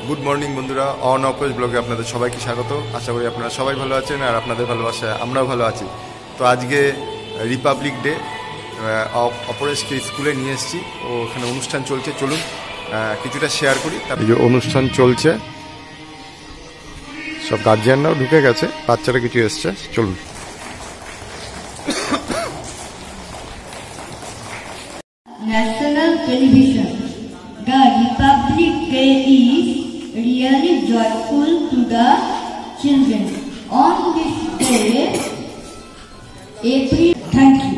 Good morning বন্ধুরা, on Aparesh ব্লগে আপনাদের সবাইকে স্বাগত। আশা করি আপনারা সবাই ভালো আছেন আর আপনাদের ভালোবাসায় আমরাও ভালো আছি। তো আজকে রিপাবলিক ডে, অপরেশকে স্কুলে নিয়ে এসেছি। ও ওখানে অনুষ্ঠান চলছে, চলুন কিছুটা শেয়ার করি। এই যে অনুষ্ঠান চলছে, সব গার্জিয়ানরাও ঢুকে গেছে, বাচ্চারা কিছু এসছে, চলুন। National Television. The Republic Day is really joyful to the children. On this day, thank you.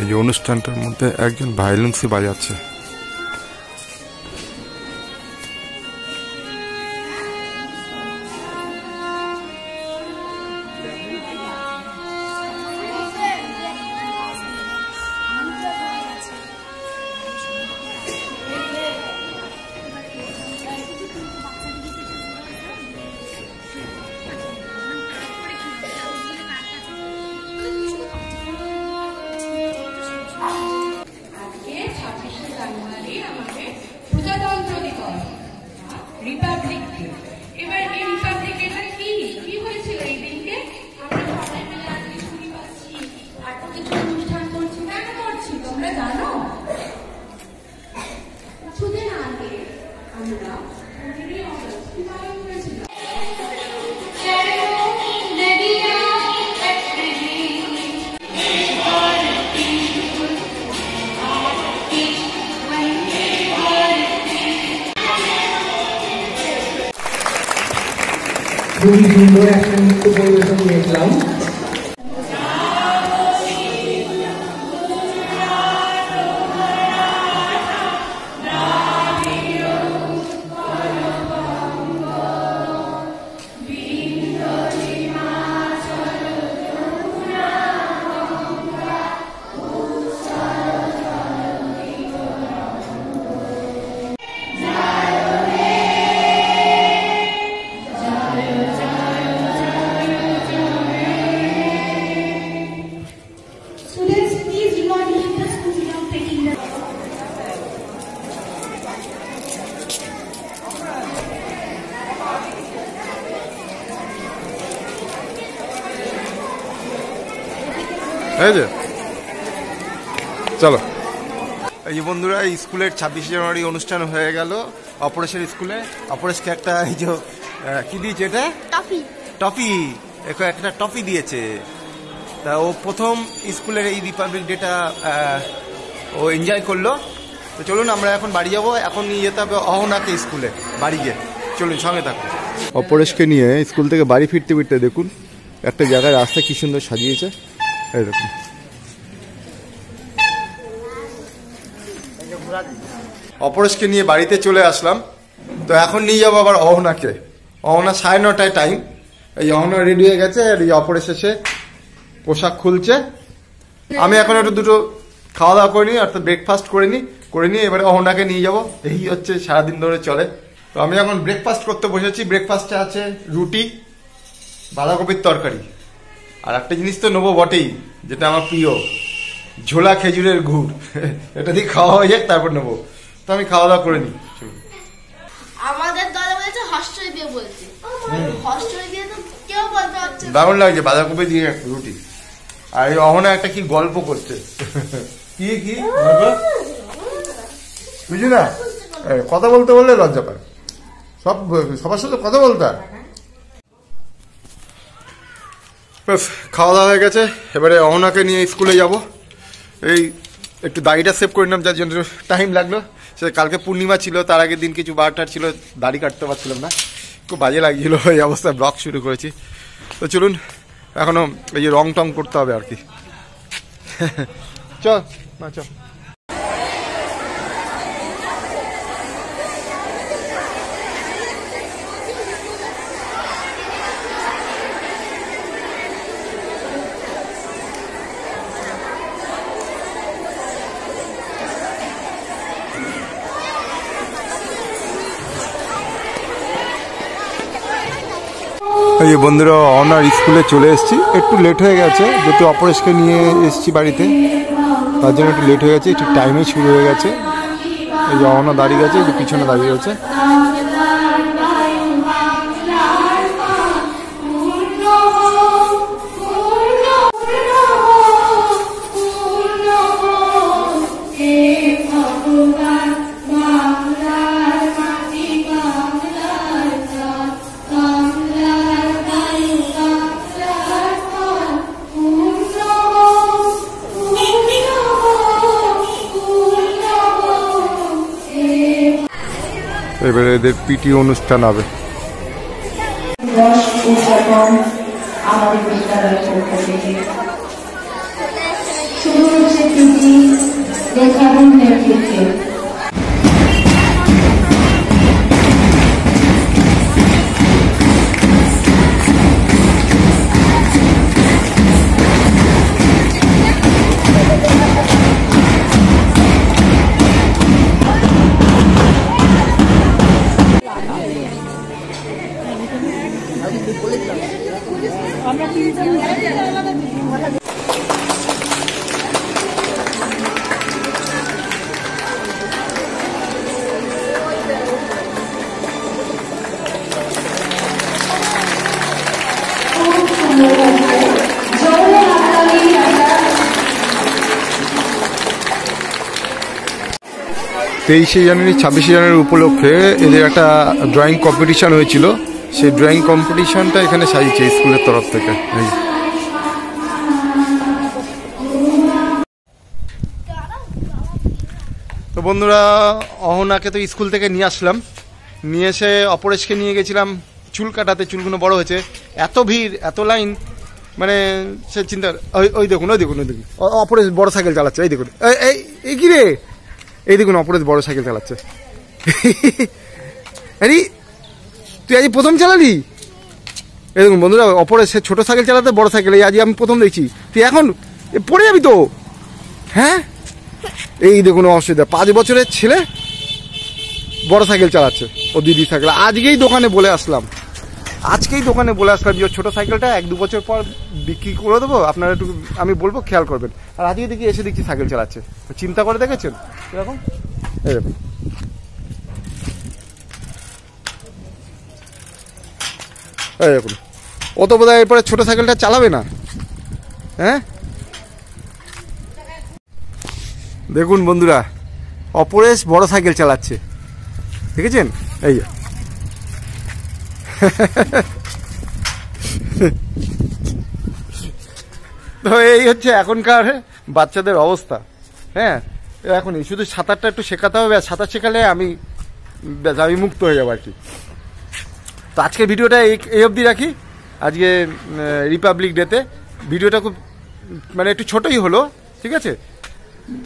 এই অনুষ্ঠানটার মধ্যে একজন ভায়োলিন্সি বাজাচ্ছে। Republic day. এবার এই রিপাবলিক ডেটা কি হয়েছিল এই দিনকে আমরা সবাই মিলে আজকে শুনি পাচ্ছি আর কিছু অনুষ্ঠান করছি। কেন করছি তোমরা জানো? কিছুদিন আগে আমরা 15 অগস্ট কি পালন করেছিলাম? খুবই সুন্দর একটা নৃত্য পরিবেশন দেখলাম। চলো, এই যে বন্ধুরা, স্কুলের 26 জানুয়ারি অনুষ্ঠান হয়ে গেল অপরেশের স্কুলে। অপরেশকে একটা এই যে কি দিয়েছে, এটা টফি, একটা টফি দিয়েছে। তা ও প্রথম স্কুলের এই রিপাবলিক ডেটা ও এনজয় করলো। তো চলুন আমরা এখন বাড়ি যাবো। এখন নিয়ে যেতে হবে অহনাকে স্কুলে, বাড়ি গিয়ে। চলুন, সঙ্গে থাকুন। অপরেশকে নিয়ে স্কুল থেকে বাড়ি ফিরতে ফিরতে দেখুন একটা জায়গায় রাস্তা কি সুন্দর সাজিয়েছে, এই দেখুন। অপরেশকে নিয়ে বাড়িতে চলে আসলাম। তো এখন নিয়ে যাবো আবার অহনাকে। অহনা 9:30টায় টাইম। এই অহনা রেডি হয়ে গেছে আর এই অপরেশ এসে পোশাক খুলছে। আমি এখন একটু দুটো খাওয়া দাওয়া করিনি, অর্থাৎ ব্রেকফাস্ট করিনি। এবারে অহনাকে নিয়ে যাব। এই হচ্ছে সারাদিন ধরে চলে। তো আমি এখন ব্রেকফাস্ট করতে বসেছি। ব্রেকফাস্টে আছে রুটি, বাঁধাকপির তরকারি, আর একটা জিনিস তো নেবো বটেই, যেটা আমার প্রিয়, ঝোলা খেজুরের গুড়। এটা দিয়ে খাওয়া হয়ে যাক, তারপর নেবো। তো আমি খাওয়া দাওয়া করে নিই। আমাদের দলে বলেছে হস্টই দিয়ে বলছে, হস্টই দিয়ে তো কেউ বলতে পারছে না। দারুণ লাগছে বাঁধাকপি দিয়ে রুটি। আর এই অহনা একটা কি গল্প করছে। কি বুঝলি না, কথা বলতে বললে লজ্জা পায়, সবার সাথে কথা বলতে। খাওয়া দাওয়া হয়ে গেছে, এবারে অহনাকে নিয়ে স্কুলে যাব। এই একটু দাড়িটা সেভ করে নিলাম, যার জন্য টাইম লাগলো। সে কালকে পূর্ণিমা ছিল, তার আগের দিন কিছু বারটার ছিল, দাড়ি কাটতে পারছিলাম না, খুব বাজে লাগছিল। এই অবস্থায় ব্লগ শুরু করেছি। তো চলুন, এখনো এই যে রং টং করতে হবে আর কি। চল না, চল। এই বন্ধুরা অনার স্কুলে চলে এসেছি, একটু লেট হয়ে গেছে যেহেতু অপরেশকে নিয়ে এসেছি বাড়িতে, তার জন্য একটু লেট হয়ে গেছে, একটু টাইমে শুরু হয়ে গেছে। এই যে অনা দাঁড়িয়ে গেছে, এই যে পিছনে দাঁড়িয়ে গেছে। এবারে এদের পিটি অনুষ্ঠান হবে। আমাদের বিদ্যালয়ের পক্ষ থেকে শুরু হচ্ছে পিটি রেখাবুর নেতৃত্বে। তেইশে জানুয়ারি 26শে জানুয়ারি উপলক্ষে এদের একটা ড্রয়িং কম্পিটিশন হয়েছিল, সেই ড্রয়িং কম্পিটিশনটা এখানে সাজিয়েছে স্কুলের তরফ থেকে। তো বন্ধুরা, অহনাকে তো স্কুল থেকে নিয়ে আসলাম, নিয়ে এসে অপরেশকে নিয়ে গেছিলাম চুল কাটাতে। চুলগুলো বড় হয়েছে, এত ভিড়, এত লাইন, মানে সে চিন্তা। ওই দেখুন, ওই দেখুন, ওই দেখুন অপরেশ বড় সাইকেল চালাচ্ছে। এই দেখুন, এই কি রে, এই দেখুন অপরেশ বড় সাইকেল চালাচ্ছে। আরে তুই আজ প্রথম চালালি? এই দেখুন বন্ধুরা, অপরেশ সে ছোট সাইকেল চালাতে, বড় সাইকেল এই আজ আমি প্রথম দেখছি। তুই এখন পড়ে যাবি তো, হ্যাঁ? এই দেখুন অসুবিধা, 5 বছরের ছেলে বড় সাইকেল চালাচ্ছে, ও দিদি সাইকেল। আজকেই দোকানে বলে আসলাম যে ছোট সাইকেলটা 1-2 বছর পর বিক্রি করে দেবো, আপনারা একটু আমি বলবো খেয়াল করবেন। আর আজকে দেখি এসে দেখছি সাইকেল চালাচ্ছে, চিন্তা করে দেখেছেন এরকম? এরকম এরকম ও তো বোধহয় এরপরে ছোট সাইকেলটা চালাবে না, হ্যাঁ? দেখুন বন্ধুরা, অপরেশ বড় সাইকেল চালাচ্ছে, দেখেছেন? এই তো এই হচ্ছে এখনকার বাচ্চাদের অবস্থা, হ্যাঁ? এখনই শুধু সাঁতারটা একটু শেখাতে হবে, সাঁতার শেখালে আমি মুক্ত হয়ে যাবো আর কি। তো আজকের ভিডিওটা এই অবধি রাখি। আজকে রিপাবলিক ডেতে ভিডিওটা খুব মানে একটু ছোটই হলো, ঠিক আছে?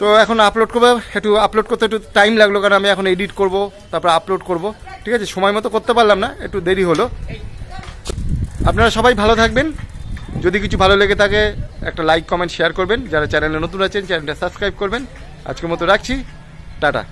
তো এখন আপলোড করবো, একটু আপলোড করতে একটু টাইম লাগলো, কারণ আমি এখন এডিট করব, তারপর আপলোড করব, ঠিক আছে? সময় মতো করতে পারলাম না, একটু দেরি হলো। আপনারা সবাই ভালো থাকবেন, যদি কিছু ভালো লেগে থাকে একটা লাইক, কমেন্ট, শেয়ার করবেন। যারা চ্যানেলে নতুন আছেন চ্যানেলটা সাবস্ক্রাইব করবেন। আজকের মতো রাখছি, টাটা।